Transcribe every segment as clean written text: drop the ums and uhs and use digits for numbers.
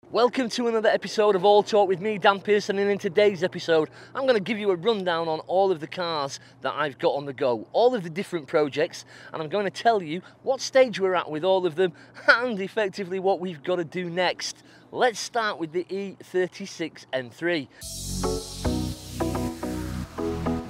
Welcome to another episode of All Talk with me, Dan Pearson, and in today's episode I'm going to give you a rundown on all of the cars that I've got on the go, all of the different projects, and I'm going to tell you what stage we're at with all of them and effectively what we've got to do next. Let's start with the E36 M3.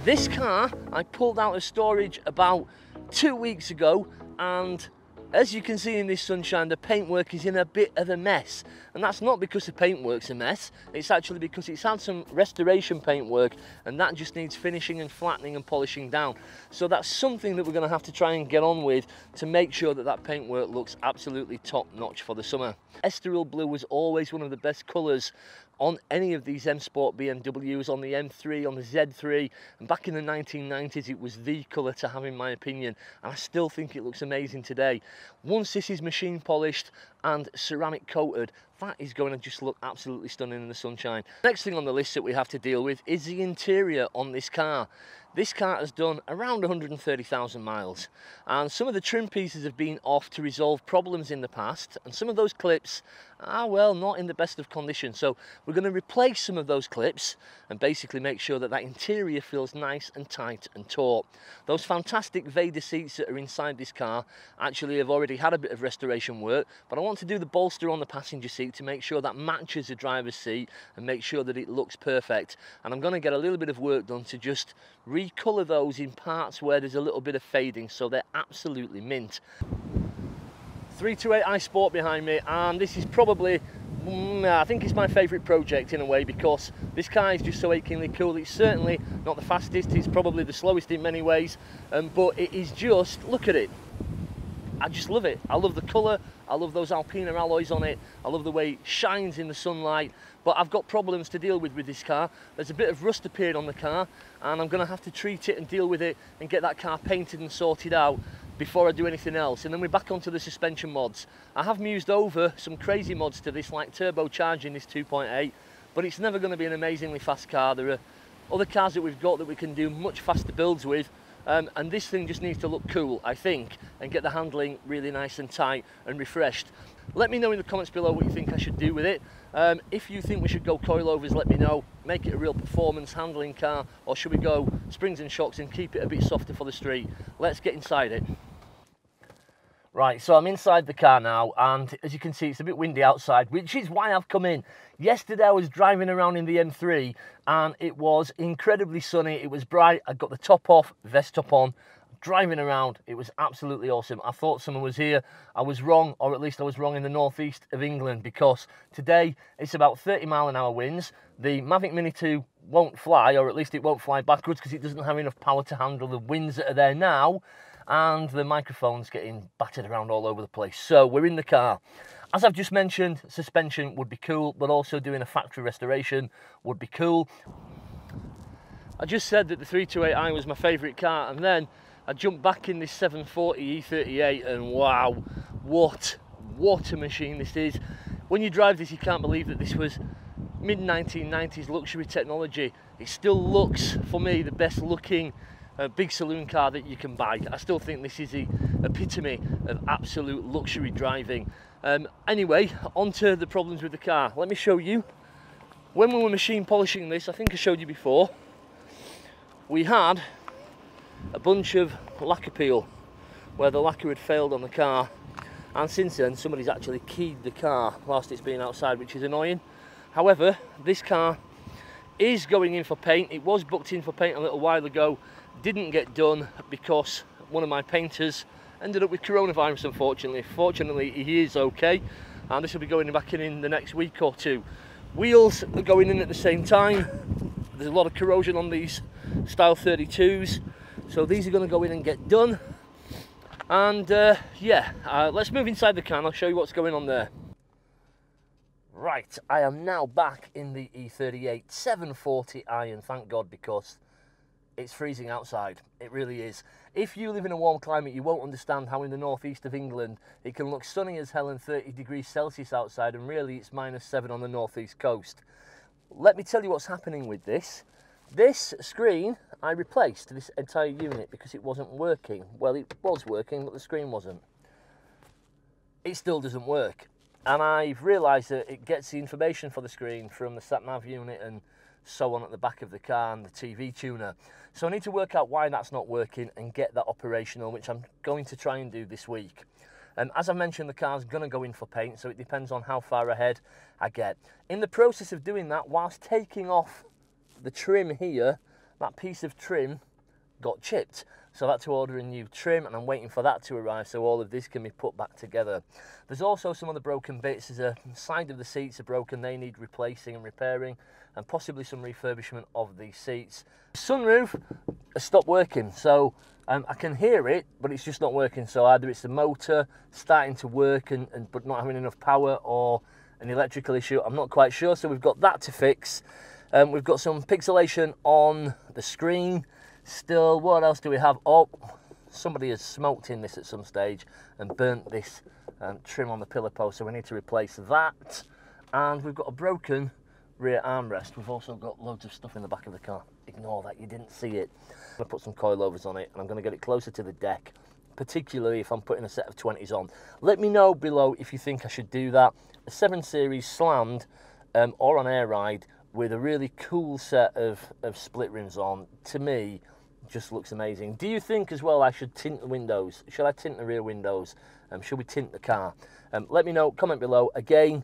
This car I pulled out of storage about 2 weeks ago, and as you can see in this sunshine, the paintwork is in a bit of a mess. And that's not because the paintwork's a mess, it's actually because it's had some restoration paintwork and that just needs finishing and flattening and polishing down. So that's something that we're going to have to try and get on with to make sure that that paintwork looks absolutely top notch for the summer. Estoril blue was always one of the best colours on any of these M Sport BMWs, on the M3, on the Z3, and back in the 1990s it was the colour to have in my opinion, and I still think it looks amazing today. Once this is machine polished and ceramic coated, that is going to just look absolutely stunning in the sunshine. Next thing on the list that we have to deal with is the interior on this car. This car has done around 130,000 miles, and some of the trim pieces have been off to resolve problems in the past, and some of those clips are, well, not in the best of condition. So we're going to replace some of those clips and basically make sure that that interior feels nice and tight and taut. Those fantastic Vader seats that are inside this car actually have already had a bit of restoration work, but I want to do the bolster on the passenger seat to make sure that matches the driver's seat and make sure that it looks perfect. And I'm going to get a little bit of work done to just recolour those in parts where there's a little bit of fading, so they're absolutely mint. 328i Sport behind me, and this is probably, I think it's my favourite project in a way, because this car is just so achingly cool. It's certainly not the fastest, it's probably the slowest in many ways, but it is just, look at it. I just love it. I love the colour, I love those Alpina alloys on it, I love the way it shines in the sunlight, but I've got problems to deal with this car. There's a bit of rust appeared on the car, and I'm going to have to treat it and deal with it and get that car painted and sorted out before I do anything else. And then we're back onto the suspension mods. I have mused over some crazy mods to this, like turbocharging this 2.8, but it's never going to be an amazingly fast car. There are other cars that we've got that we can do much faster builds with, and this thing just needs to look cool, I think, and get the handling really nice and tight and refreshed. Let me know in the comments below what you think I should do with it. If you think we should go coilovers, let me know. Make it a real performance handling car, or should we go springs and shocks and keep it a bit softer for the street? Let's get inside it. Right, so I'm inside the car now, and as you can see it's a bit windy outside, which is why I've come in. Yesterday I was driving around in the M3 and it was incredibly sunny, it was bright, I got the top off, vest top on, driving around, it was absolutely awesome. I thought summer was here. I was wrong, or at least I was wrong in the northeast of England, because today it's about 30-mile-an-hour winds. The Mavic Mini 2 won't fly, or at least it won't fly backwards because it doesn't have enough power to handle the winds that are there now, and the microphone's getting battered around all over the place. So we're in the car. As I've just mentioned, suspension would be cool, but also doing a factory restoration would be cool. I just said that the 328i was my favourite car, and then I jumped back in this 740 E38, and wow, what a machine this is. When you drive this, you can't believe that this was mid-1990s luxury technology. It still looks, for me, the best looking big saloon car that you can buy. I still think this is the epitome of absolute luxury driving. Anyway, on to the problems with the car. Let me show you. When we were machine polishing this, I think I showed you before, we had a bunch of lacquer peel where the lacquer had failed on the car, and since then somebody's actually keyed the car whilst it's been outside, which is annoying. However, this car is going in for paint. It was booked in for paint a little while ago, didn't get done because one of my painters ended up with coronavirus, unfortunately. Fortunately, he is okay, and this will be going back in the next week or two. Wheels are going in at the same time. There's a lot of corrosion on these style 32s, so these are going to go in and get done. And let's move inside the car and I'll show you what's going on there. Right, I am now back in the E38 740i, and thank God, because it's freezing outside. It really is. If you live in a warm climate, you won't understand how in the northeast of England it can look sunny as hell and 30 degrees Celsius outside, and really it's -7 on the northeast coast. Let me tell you what's happening with this. This screen I replaced, this entire unit, because it wasn't working. Well, it was working, but the screen wasn't. It still doesn't work. and I've realised that it gets the information for the screen from the sat-nav unit and so on at the back of the car and the TV tuner. So I need to work out why that's not working and get that operational, which I'm going to try and do this week. As I mentioned, the car's going to go in for paint, so it depends on how far ahead I get. In the process of doing that, whilst taking off the trim here, that piece of trim got chipped. So I had to order a new trim, and I'm waiting for that to arrive so all of this can be put back together. There's also some of the broken bits. There's a side of the seats are broken, they need replacing and repairing, and possibly some refurbishment of the seats. The sunroof has stopped working, so I can hear it, but it's just not working. So either it's the motor starting to work but not having enough power, or an electrical issue. I'm not quite sure, so we've got that to fix. We've got some pixelation on the screen still. What else do we have? Oh, somebody has smoked in this at some stage and burnt this trim on the pillar post, so we need to replace that. And we've got a broken rear armrest. We've also got loads of stuff in the back of the car. Ignore that, you didn't see it. I'm going to put some coilovers on it, and I'm going to get it closer to the deck, particularly if I'm putting a set of 20s on. Let me know below if you think I should do that. A 7 Series slammed or on air ride with a really cool set of split rims on, to me, just looks amazing. Do you think as well I should tint the windows? Should I tint the rear windows? Should we tint the car? Let me know, comment below. Again,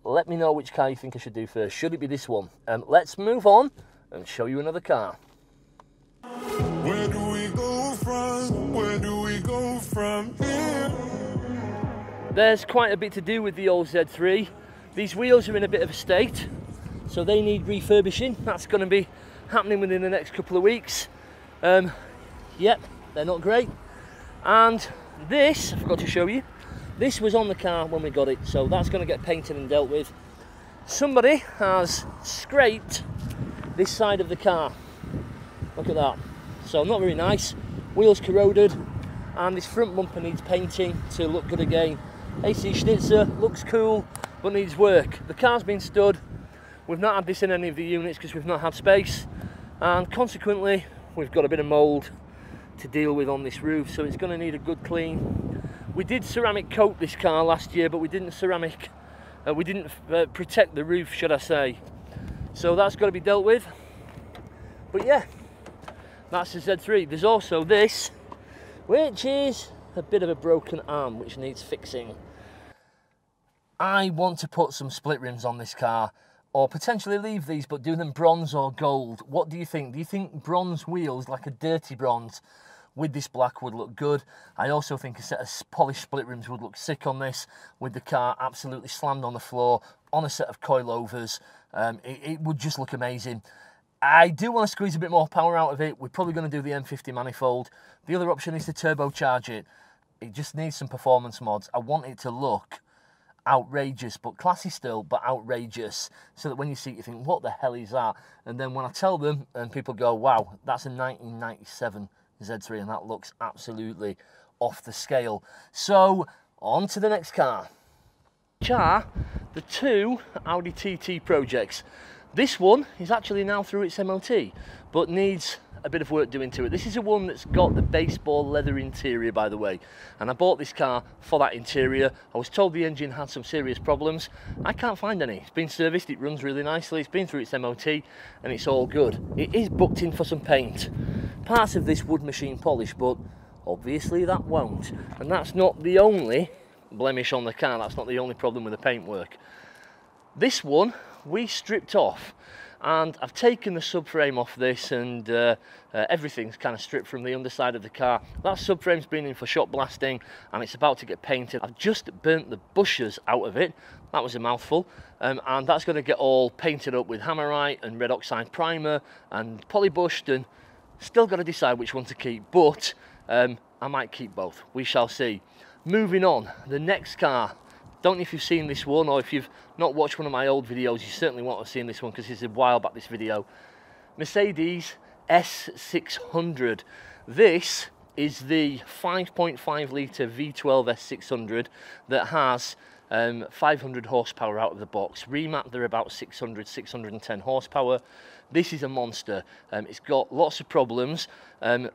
let me know which car you think I should do first. Should it be this one? Let's move on and show you another car. Where do we go from? Where do we go from here? There's quite a bit to do with the old Z3. These wheels are in a bit of a state, so they need refurbishing. That's going to be happening within the next couple of weeks. Yep, they're not great. And this, I forgot to show you, this was on the car when we got it, so that's going to get painted and dealt with. Somebody has scraped this side of the car. Look at that. So not very nice. Wheels corroded, and this front bumper needs painting to look good again. AC Schnitzer looks cool, but needs work. The car's been stood. We've not had this in any of the units because we've not had space, and consequently we've got a bit of mould to deal with on this roof, so it's going to need a good clean. We did ceramic coat this car last year, but we didn't protect the roof, should I say. So that's got to be dealt with. But yeah, that's the Z3. There's also this, which is a bit of a broken arm which needs fixing. I want to put some split rims on this car, or potentially leave these but do them bronze or gold. What do you think? Do you think bronze wheels, like a dirty bronze, with this black would look good? I also think a set of polished split rims would look sick on this, with the car absolutely slammed on the floor, on a set of coilovers. It would just look amazing. I do want to squeeze a bit more power out of it. We're probably going to do the M50 manifold. The other option is to turbocharge it. It just needs some performance mods. I want it to look outrageous, but classy still, but outrageous, so that when you see it you think, what the hell is that? And then when I tell them and people go, wow, that's a 1997 Z3 and that looks absolutely off the scale. So on to the next car, which are the two Audi TT projects. This one is actually now through its MOT, but needs a bit of work doing to it. This is a one that's got the baseball leather interior, by the way, and I bought this car for that interior. I was told the engine had some serious problems. I can't find any. It's been serviced, it runs really nicely, it's been through its MOT, and it's all good. It is booked in for some paint. Parts of this would machine polish, but obviously that won't. And that's not the only blemish on the car, that's not the only problem with the paintwork. This one we stripped off, and I've taken the subframe off this, and everything's kind of stripped from the underside of the car. That subframe's been in for shot blasting and it's about to get painted. I've just burnt the bushes out of it. That was a mouthful. And that's going to get all painted up with Hammerite and red oxide primer and polybushed, and still got to decide which one to keep, but I might keep both. We shall see. Moving on, the next car. Don't know if you've seen this one, or if you've not watched one of my old videos, you certainly won't have seen this one because it's a while back, this video. Mercedes S600. This is the 5.5 litre V12 S600 that has 500 horsepower out of the box. Remap, they're about 600, 610 horsepower. This is a monster. It's got lots of problems.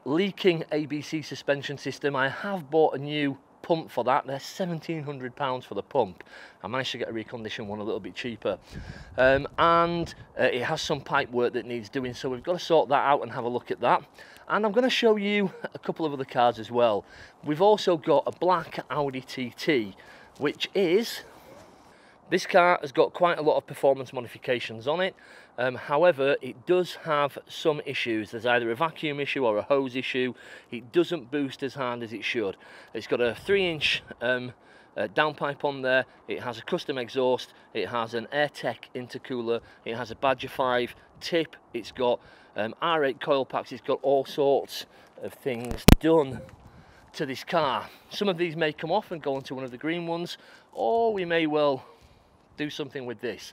Leaking ABC suspension system. I have bought a new pump for that. They're £1,700 for the pump. I managed to get a reconditioned one a little bit cheaper. And it has some pipe work that needs doing, so we've got to sort that out and have a look at that. And I'm going to show you a couple of other cars as well. We've also got a black Audi TT, which is... This car has got quite a lot of performance modifications on it. However, it does have some issues. There's either a vacuum issue or a hose issue. It doesn't boost as hard as it should. It's got a 3-inch downpipe on there. It has a custom exhaust. It has an AirTech intercooler. It has a Badger 5 tip. It's got R8 coil packs. It's got all sorts of things done to this car. Some of these may come off and go onto one of the green ones, or we may well do something with this.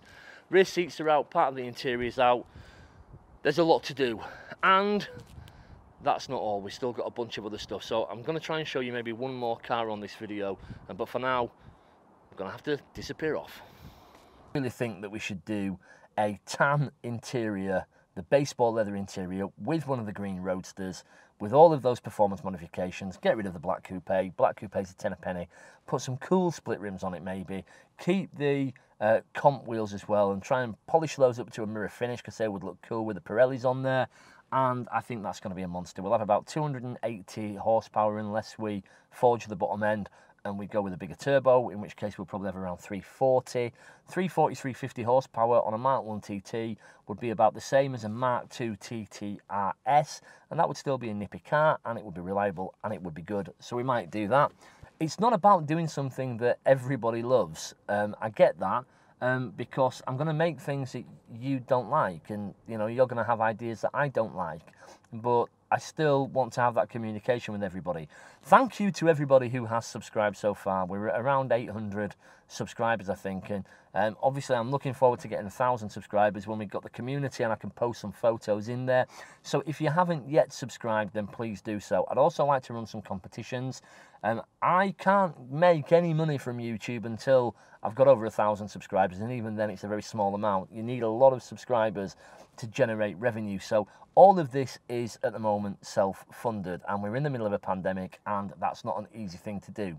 Rear seats are out, part of the interior is out. There's a lot to do, and that's not all. We've still got a bunch of other stuff, so I'm going to try and show you maybe one more car on this video, but for now I'm going to have to disappear off. I really think that we should do a tan interior, the baseball leather interior, with one of the green roadsters, with all of those performance modifications. Get rid of the black coupe. Black coupe's a tenner penny. Put some cool split rims on it maybe. Keep the comp wheels as well, and try and polish those up to a mirror finish, because they would look cool with the Pirellis on there. And I think that's going to be a monster. We'll have about 280 horsepower unless we forge the bottom end and we go with a bigger turbo, in which case we'll probably have around 340. 350 horsepower on a Mark 1 TT would be about the same as a Mark 2 TT RS, and that would still be a nippy car, and it would be reliable, and it would be good, so we might do that. It's not about doing something that everybody loves. I get that, because I'm going to make things that you don't like, and you know, you're going to have ideas that I don't like, but I still want to have that communication with everybody. Thank you to everybody who has subscribed so far. We're at around 800 subscribers, I think, and obviously I'm looking forward to getting 1,000 subscribers when we've got the community and I can post some photos in there. So if you haven't yet subscribed, then please do so. I'd also like to run some competitions. I can't make any money from YouTube until I've got over 1,000 subscribers, and even then it's a very small amount. You need a lot of subscribers to generate revenue. So all of this is at the moment self-funded, and we're in the middle of a pandemic, and that's not an easy thing to do.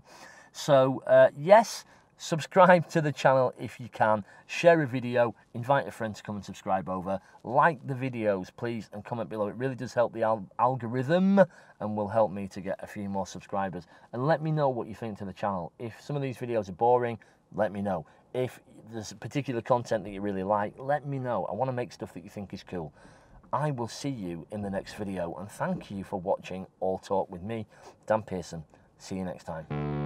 So yes, subscribe to the channel if you can, share a video, invite a friend to come and subscribe over, like the videos please, and comment below. It really does help the algorithm and will help me to get a few more subscribers. And let me know what you think to the channel. If some of these videos are boring, let me know. If there's particular content that you really like, let me know. I want to make stuff that you think is cool. I will see you in the next video, and thank you for watching All Talk with me, Dan Pearson. See you next time.